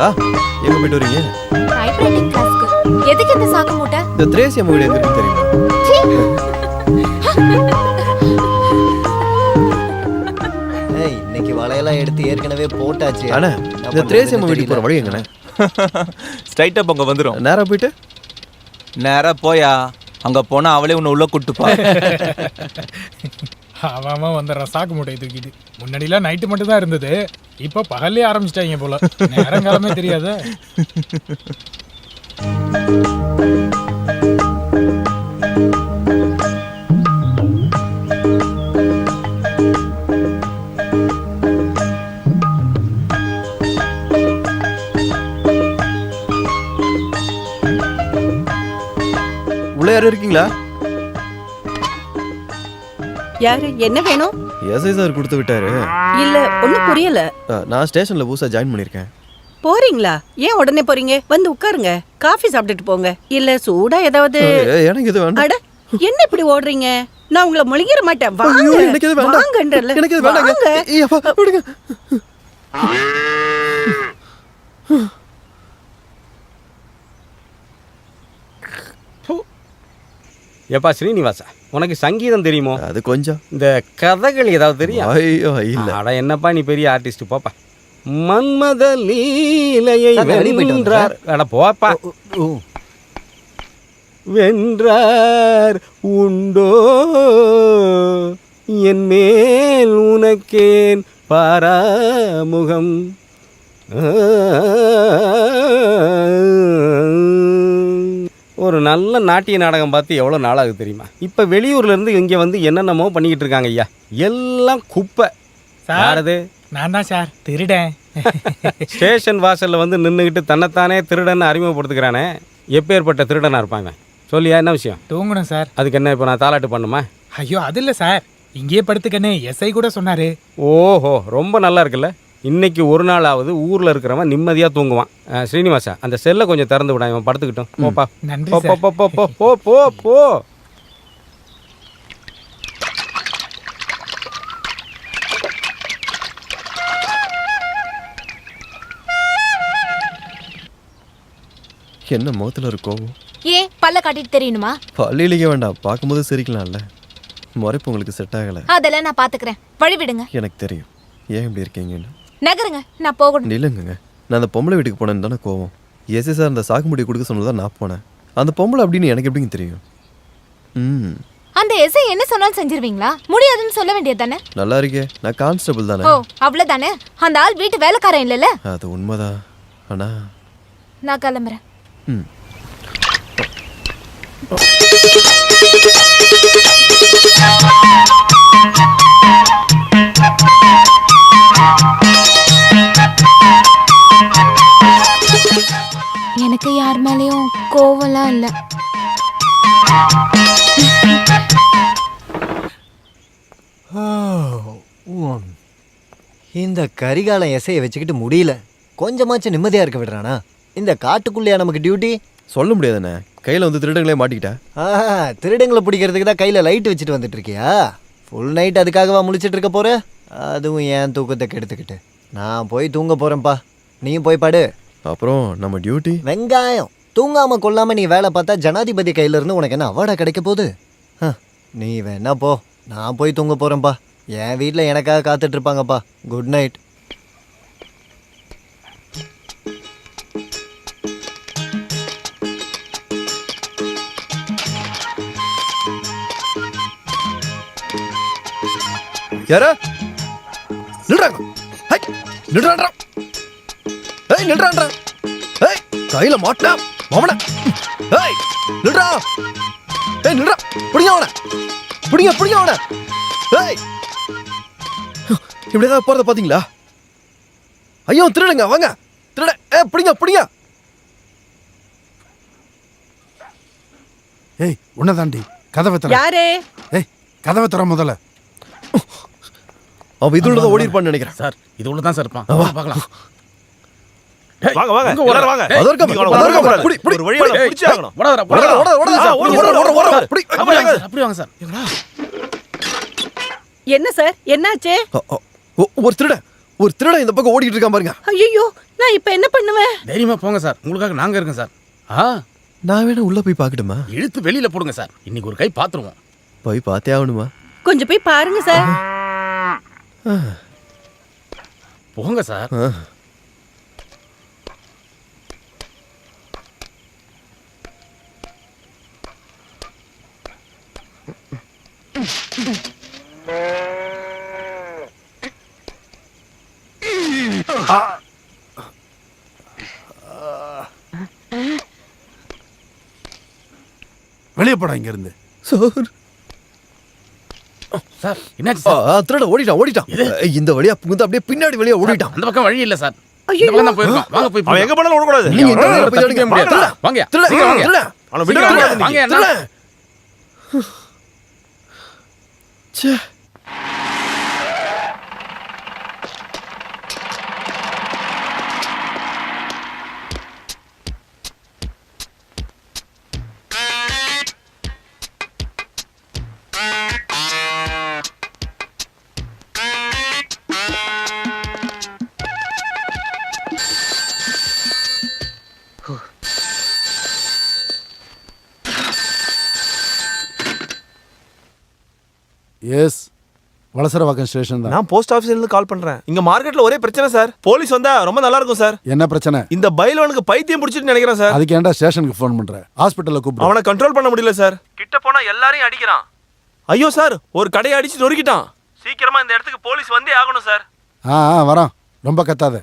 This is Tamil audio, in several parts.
எங்க போயிட்டு வரீங்க? டைப்ரைட்டிங் கிளாஸ்க்கு. எதுக்கு இந்த சாக்கு மூட்டை? இந்த திரேசி அம்மா வீடு எங்க இருக்குன்னு தெரியுமா? ஏய், இன்னைக்கு வளையெல்லாம் எடுத்து ஏற்கனவே போட்டாச்சு. அண்ணா, இந்த திரேசி அம்மா வீட்டுக்கு போற வழி எங்கண்ணே? ஸ்ட்ரைட்டா அங்க வந்துரும். நேரா போயிட்டு நேரா போயா, அங்க போனா அவளே உன்னை உள்ள கூட்டுப்பா. அவன் வந்துடுறான் சாக்கு மூட்டை தூக்கிட்டு. முன்னாடிலாம் நைட்டு மட்டும் தான் இருந்தது, இப்போ பகல்லே ஆரம்பிச்சிட்டாங்க போல. நேரங்காலமே தெரியாத. உள்ள யாரும் இருக்கீங்களா? யாரு, என்ன வேணும்? எஸ்ஐ சார் கொடுத்து விட்டாரு. இல்ல, ஒண்ணும் புரியல. நான் ஸ்டேஷன்ல புதுசா ஜாயின் பண்ணிருக்கேன். போறீங்களா? ஏன் உடனே போறீங்க? வந்து உட்காருங்க, காஃபி சாப்பிட்டுட்டு போங்க. இல்ல சூடா ஏதாவது? எனக்கு இது வேண்டாம். அட, என்ன இப்படி ஓடுறீங்க? நான் உங்களை முழுகிற மாட்டேன். ஐயோ, எனக்கு இது வேண்டாம். வாங்கன்றல. எனக்கு இது வேண்டாங்க. ஏய் அப்பா, விடுங்க. ஏப்பா ஸ்ரீனிவாசா, உனக்கு சங்கீதம் தெரியுமோ? அது கொஞ்சம். இந்த கதைகள் ஏதாவது தெரியும்? ஐயோ இல்ல. அட என்னப்பா நீ பெரிய ஆர்டிஸ்ட், போப்பா. மன்மத லீலையை வென்றார். அட போப்பா. வென்றார் உண்டோ என் மேல் உனக்கேன் பாராமுகம். ஒரு நல்ல நாட்டிய நாடகம் பார்த்து எவ்வளோ நாளாகுது தெரியுமா? இப்போ வெளியூர்லேருந்து இங்கே வந்து என்னென்னமோ பண்ணிக்கிட்டு இருக்காங்க ஐயா. எல்லாம் குப்பை. சாரது நான் தான் சார் திருடேன். ஸ்டேஷன் வாசலில் வந்து நின்றுக்கிட்டு தன்னைத்தானே திருடன்னு அறிமுகப்படுத்துக்கிறானே, எப்பேற்பட்ட திருடனாக இருப்பாங்க? சொல்லியா, என்ன விஷயம்? தூங்கணும் சார். அதுக்கு என்ன இப்போ நான் தாலாட்டு பண்ணுமா? ஐயோ அது இல்லை சார், இங்கேயே படுத்துக்கன்னு எஸ்ஐ கூட சொன்னாரு. ஓஹோ, ரொம்ப நல்லா இருக்குல்ல. இன்னைக்கு ஒரு நாளாவது ஊரில் இருக்கிறவன் நிம்மதியாக தூங்குவான். ஸ்ரீனிவாசா, அந்த செல்லை கொஞ்சம் திறந்து விட, இவன் படுத்துக்கிட்டோம். போப்பா. நன்றி போ சார். போ போ போ போ போ போ. என்ன முகத்துல ஒரு கோவம்? ஏன் பல்ல காட்டிட்டு தெரியணுமா? பள்ளியிலேயே வேண்டாம், பார்க்கும்போது சிரிக்கலாம்ல. முறைப்பு உங்களுக்கு செட் ஆகல. அதெல்லாம் நான் பாத்துக்கிறேன், வழி விடுங்க. எனக்கு தெரியும் ஏன் இப்படி இருக்கீங்கன்னு. நகருங்க, நான் போகணும். இல்லைங்க, நான் அந்த பொம்பளை வீட்டுக்கு போனேன்னு தானே கோவம். எஸ்ஐ சார் அந்த சாக்கு முடி கொடுக்க சொன்னதான் நான் போனேன். அந்த பொம்பளை அப்படின்னு எனக்கு எப்படிங்க தெரியும்? அந்த எஸ்ஐ என்ன சொன்னாலும் செஞ்சிருவீங்களா? முடியாதுன்னு சொல்ல வேண்டியது தானே? நல்லா இருக்கே, நான் கான்ஸ்டபிள் தானே. ஓ அவ்வளவுதானே. அந்த ஆள் வீட்டு வேலைக்காரன் இல்லைல்ல? அது உண்மைதான். ஆனா நான் கிளம்புறேன். எனக்கு யார் மேலேயும் கோவம்லாம் இல்லை. இந்த கரிகாலம் எசையை வச்சுக்கிட்டு முடியல. கொஞ்சமாச்சும் நிம்மதியா இருக்க விடுறானா? இந்த காட்டுக்குள்ளேயா நமக்கு டியூட்டி? சொல்ல முடியாதுண்ணே, கையில் வந்து திருடங்களே மாட்டிக்கிட்டா. திருடங்களை பிடிக்கிறதுக்கு தான் கையில் லைட் வச்சுட்டு வந்துட்டு இருக்கியா? ஃபுல் நைட் அதுக்காகவா முழிச்சிட்டு இருக்க போற? அதுவும் ஏன் தூக்கத்தை கெடுத்துக்கிட்டு. நான் போய் தூங்க போறேன்ப்பா, நீயும் போய் பாடு. அப்புறம் நம்ம டியூட்டி வெங்காயம். தூங்காம கொள்ளாம நீ வேலை பார்த்தா ஜனாதிபதி கையில இருந்து உனக்கு என்ன அவார்டா கிடைக்க போகுது? நீ வேணா போ, நான் போய் தூங்க போறேன்ப்பா. என் வீட்டில் எனக்காக காத்துட்டு இருப்பாங்கப்பா. Good night. யாரா நில்றாங்க? நில்றான்றா, நில்றான்றா. கையில மாட்டா மாமன. நில்றா, நில்றா. பிடிங்க அவன, பிடிங்க பிடிங்க அவன. இப்படிதான் போறத பாத்தீங்களா? ஐயோ திருடுங்க, வாங்க திருட. பிடிங்க பிடிங்க. ஏய் உன்னதாண்டி, கதவை தர. யாரே? ஏய் கதவை தர முதல்ல. அவன் இதுள்ளதான் ஓடி இருப்பான்னு நினைக்கிறேன். சார் இது உள்ளதான் சார் இருப்பான், பார்க்கலாம். வாங்க வாங்க எல்லாரும் வாங்க. அதர்க்க புடி புடி ஒரு வழியா புடிச்சு ஆகணும். ஓடடா ஓட ஓட ஓட புடி. அப்படி வாங்க சார். என்ன சார், என்னாச்சு? ஒரு திருட ஒரு திருடன் இந்த பக்கம் ஓடிட்டு இருக்கான் பாருங்க. ஐயோ நான் இப்ப என்ன பண்ணுவேன்? தைரியமா போங்க சார், உங்களுக்காக நாங்க இருக்கோம் சார். நான் வேணா உள்ள போய் பார்க்கட்டுமா? இழுத்து வெளியில போடுங்க சார், இன்னைக்கு ஒரு கை பாத்துருவோம். போய் பார்த்தே ஆகணுமா? கொஞ்சம் போய் பாருங்க சார். போங்க சார். வெளியே போடா இங்க இருந்து. சார் சார் என்னாச்சு சார்? திருடன் ஓடிட்டான். இந்த வழியா புகுந்து அப்படியே பின்னாடி வழியா ஓடிட்டான். அந்த பக்கம் வழி இல்ல சார், இந்த பக்கம் தான் போயிருக்கோம். வாங்க போய் அவன் எங்க போனாலும் ஓடக்கூடாது. நீங்க இந்த வழியா போய் தேடுங்க. வாங்க வாங்க திருடன், வாங்க. திருடன். அவனை விடுங்க. வாங்க அண்ணா. திருடன். ச்சே. எஸ், வளசரவாக்கம் ஸ்டேஷன் தான். நான் போஸ்ட் ஆபீஸ்ல இருந்து கால் பண்றேன். இங்க மார்க்கெட்ல ஒரே பிரச்சனை சார். போலீஸ் வந்தா ரொம்ப நல்லா இருக்கும் சார். என்ன பிரச்சனை? இந்த பைலவனுக்கு பைத்தியம் பிடிச்சிட்டு நினைக்கிறேன் சார். அதுக்கு ஏன்டா ஸ்டேஷனுக்கு ஃபோன் பண்ற? ஹாஸ்பிட்டல்ல கூப்பிடு. அவனை கண்ட்ரோல் பண்ண முடியல சார். கிட்ட போனா எல்லாரையும் அடிக்கிறான். ஐயோ சார், ஒரு கடையை அடிச்சு நொறுக்கிட்டான். சீக்கிரமா இந்த இடத்துக்கு போலீஸ் வந்தே ஆகணும் சார். வரான், ரொம்ப கத்தாத.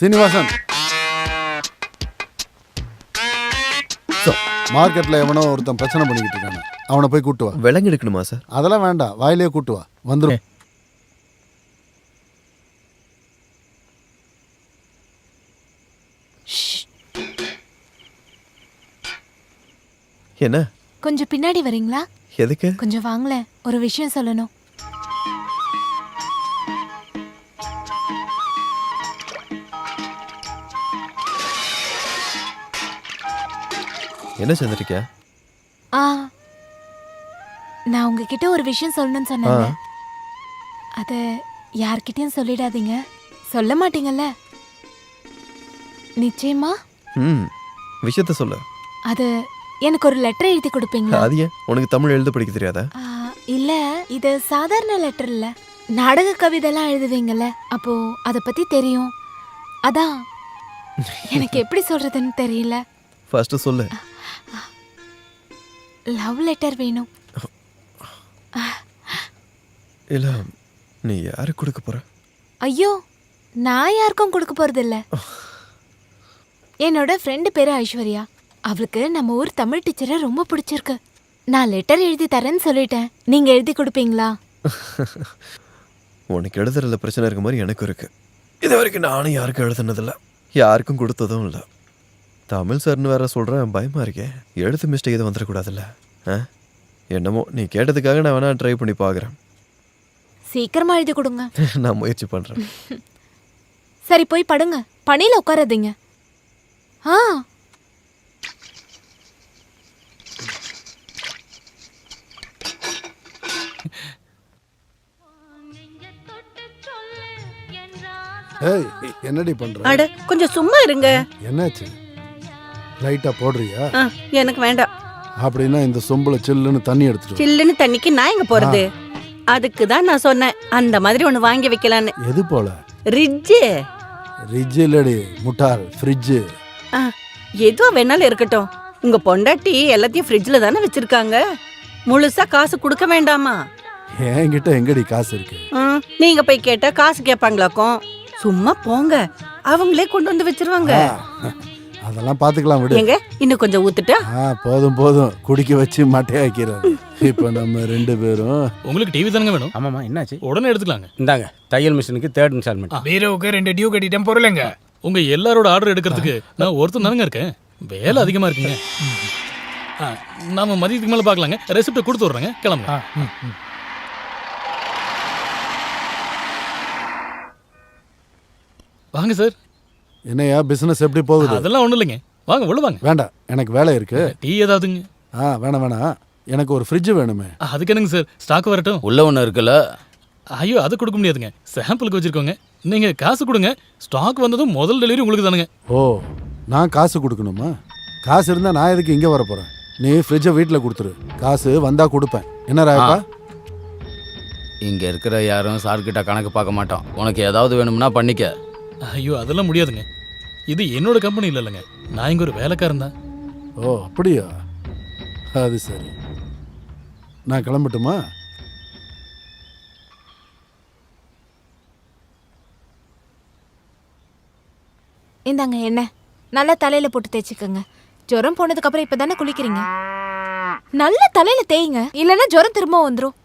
சீனிவாசன், மார்க்கெட்ல எவனோ ஒருத்தன் பிரச்சனை பண்ணிக்கிட்டு இருக்கானே, அவனை போய் கூட்டு வா. விலங்கு எடுக்கணுமா சார்? அதெல்லாம் வேண்டாம், வாயிலே கூட்டு வா, வந்துடும். என்ன? கொஞ்சம் பின்னாடி வரீங்களா? எதுக்கு? கொஞ்சம் வாங்களேன், ஒரு விஷயம் சொல்லணும். என்ன செஞ்சிருக்கியா? நான் உங்ககிட்ட ஒரு விஷயம் சொல்லணும்னு சொன்னேன். அத யார்கிட்டயும் சொல்லிடாதீங்க. சொல்ல மாட்டீங்கல்ல? நிச்சயமா? விஷயத்த சொல்லு. அது எனக்கு ஒரு லெட்டர் எழுதி கொடுப்பீங்களா? அது ஏன்? உனக்கு தமிழ் எழுத படிக்க தெரியாதா? இல்ல, இது சாதாரண லெட்டர் இல்ல. நாடக கவிதைலாம் எழுதுவீங்கல்ல, அப்போ அத பத்தி தெரியும். அதான் எனக்கு எப்படி சொல்றதுன்னு தெரியல. ஃபர்ஸ்ட் சொல்லு. லவ் லெட்டர் வேணும். இல்ல, நீ யாருக்கு கொடுக்க போற? ஐயோ, நான் யாருக்கும் கொடுக்க போறது இல்ல. என்னோட ஃப்ரெண்டு பேரு ஐஸ்வர்யா. அவளுக்கு நம்ம ஊர் தமிழ் டீச்சரை ரொம்ப பிடிச்சிருக்கு. நான் லெட்டர் எழுதி தரேன்னு சொல்லிட்டேன். நீங்க எழுதி கொடுப்பீங்களா? உனக்கு எழுதுறதுல பிரச்சனை இருக்க மாதிரி எனக்கு இருக்கு. இது வரைக்கும் நானும் யாருக்கும் எழுதுனதில்ல, யாருக்கும் கொடுத்ததும் இல்லை. தமிழ் சார்னு வேற சொல்கிறேன், பயமாக இருக்கேன். எழுத்து மிஸ்டேக் எதுவும் வந்துடக்கூடாதுல்ல? என்னமோ நீ கேட்டதுக்காக நான் வேணா ட்ரை பண்ணி பார்க்குறேன். சீக்கிரமா எழுதி கொடுங்க. நான் முயற்சி பண்ணுறேன். சரி, போய் படுங்க, பணியில் உட்காராதீங்க. ஏய், என்னடி பண்ற? அட கொஞ்சம் சும்மா இருங்க. என்னாச்சு? லைட்டா போடுறியா? எனக்கு வேண்டாம். அப்படின்னா இந்த சொம்புல சில்லுன்னு தண்ணி எடுத்துட்டு. சில்லுன்னு தண்ணிக்கு நான் எங்க போறது? அதுக்கு தான் நான் சொன்னேன் அந்த மாதிரி ஒண்ணு வாங்கி வைக்கலான்னு. எது போல? ரிட்ஜ். ரிட்ஜ் இல்லடி முட்டாள், ஃப்ரிட்ஜ். எதுவா வேணாலும் இருக்கட்டும். உங்க பொண்டாட்டி எல்லாத்தையும் ஃப்ரிட்ஜ்ல தானே வச்சிருக்காங்க. முழுசா காசு கொடுக்க வேண்டாமா? என்கிட்ட எங்கடி காசு இருக்கு? நீங்க போய் கேட்டா காசு கேட்பாங்களாக்கும். சும்மா போங்க, அவங்களே கொண்டு வந்து வச்சிருவாங்க. அதெல்லாம் பாத்துக்கலாம் விடு. எங்க இன்னும் கொஞ்சம் ஊத்துட்டா? போதும் போதும், குடிக்க வச்சு மட்டையாக்கிறாரு. இப்ப நம்ம ரெண்டு பேரும். உங்களுக்கு டிவி தானங்க வேணும்? ஆமாமா, என்னாச்சு? உடனே எடுத்துக்கலாங்க. இந்தாங்க தையல் மிஷினுக்கு 3rd இன்ஸ்டால்மெண்ட். பீரோவுக்கு 2 டியூ கட்டிட்டேன் பொருளைங்க. உங்க எல்லாரோட ஆர்டர் எடுக்கிறதுக்கு நான் ஒருத்தன் தானங்க இருக்கேன். வேலை அதிகமா இருக்குங்க. நாம மதியத்துக்கு மேல பார்க்கலாங்க. ரெசிப்ட் கொடுத்து விடுறேங்க, கிளம்புங்க. வாங்க சார். என்னையா பிசினஸ் எப்படி போகுது? அதெல்லாம் ஒண்ணும் இல்லைங்க, வாங்க உள்ள வாங்க. வேண்டாம், எனக்கு வேலை இருக்கு. டீ ஏதாவதுங்க? வேணாம் வேணாம், எனக்கு ஒரு ஃப்ரிட்ஜ் வேணுமே. அதுக்கு என்னங்க சார், ஸ்டாக் வரட்டும். உள்ள ஒன்று இருக்குல்ல. ஐயோ, அது கொடுக்க முடியாதுங்க. சாம்பிளுக்கு வச்சிருக்கோங்க. நீங்க காசு கொடுங்க, ஸ்டாக் வந்ததும் முதல் டெலிவரி உங்களுக்கு தானுங்க. ஓ, நான் காசு கொடுக்கணுமா? காசு இருந்தால் நான் எதுக்கு இங்கே வர போகிறேன்? நீ ஃப்ரிட்ஜை வீட்டில் கொடுத்துரு, காசு வந்தால் கொடுப்பேன். என்ன ராயப்பா? இங்க இருக்கிற யாரும் சார்கிட்ட கணக்கு பார்க்க மாட்டோம். உனக்கு ஏதாவது வேணும்னா பண்ணிக்க. ஐயோ, அதெல்லாம் முடியாதுங்க. இது என்னோட கம்பெனி இல்லைங்க, நான் இங்க ஒரு வேலைக்காரன் தான். ஓ அப்படியா? அது சரி, நான் கிளம்பட்டுமா? இந்தாங்க என்ன, நல்லா தலையில போட்டு தேய்ச்சிக்கோங்க. ஜுரம் போனதுக்கு அப்புறம் இப்பதானே குளிக்கிறீங்க, நல்லா தலையில தேய்ங்க, இல்லைன்னா ஜுரம் திரும்ப வந்துடும்.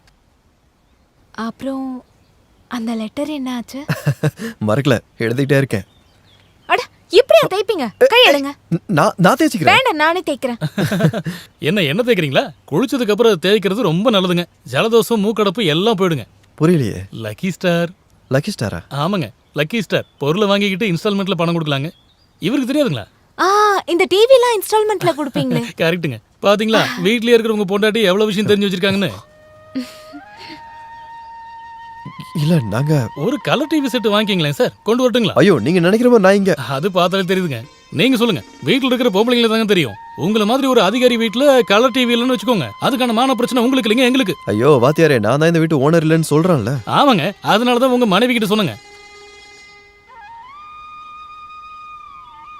அப்புறம் அந்த லெட்டர் என்ன ஆச்சு? மறக்கல, எழுதிக்கிட்டே இருக்கேன். அட, இப்படியா தேய்ப்பீங்க? கை எடுங்க. நான் தேய்ச்சிக்கிறேன். வேண்டாம், நானே தேய்க்கிறேன். என்ன தேய்க்கிறீங்களா? குளிச்சதுக்கு அப்புறம் அதை தேய்க்கிறது ரொம்ப நல்லதுங்க. ஜலதோஷம், மூக்கடப்பு எல்லாம் போயிடுங்க. புரியலையே. Lucky star. லக்கி ஸ்டாரா? ஆமாங்க, லக்கி ஸ்டார். பொருளை வாங்கிக்கிட்டு இன்ஸ்டால்மெண்ட்ல பணம் கொடுக்கலாங்க. இவருக்கு தெரியாதுங்களா? இந்த டிவிலாம் இன்ஸ்டால்மெண்ட்ல கொடுப்பீங்களே. கரெக்ட்டுங்க. பாத்தீங்களா, வீட்லயே இருக்கிறவங்க பொண்டாட்டி எவ்வளவு விஷயம் தெரிஞ்சு வச்சிருக்காங்கன்னு. இல்ல, நாங்க ஒரு கலர் டிவி செட் வாங்கிங்களேன் சார், கொண்டு வரட்டுங்களா? ஐயோ, நீங்க நினைக்கிற மாதிரி நான் இங்க. அது பார்த்தாலே தெரியுதுங்க. நீங்க சொல்லுங்க, வீட்டுல இருக்கிற பொம்பளைங்களை தாங்க தெரியும். உங்களை மாதிரி ஒரு அதிகாரி வீட்டுல கலர் டிவி இல்லைன்னு வச்சுக்கோங்க, அதுக்கான மான பிரச்சனை உங்களுக்கு இல்லைங்க, எங்களுக்கு. ஐயோ வாத்தியாரே, நான் தான் இந்த வீட்டு ஓனர் இல்லைன்னு சொல்றேன்ல. ஆமாங்க, அதனாலதான் உங்க மனைவி கிட்ட சொன்னங்க,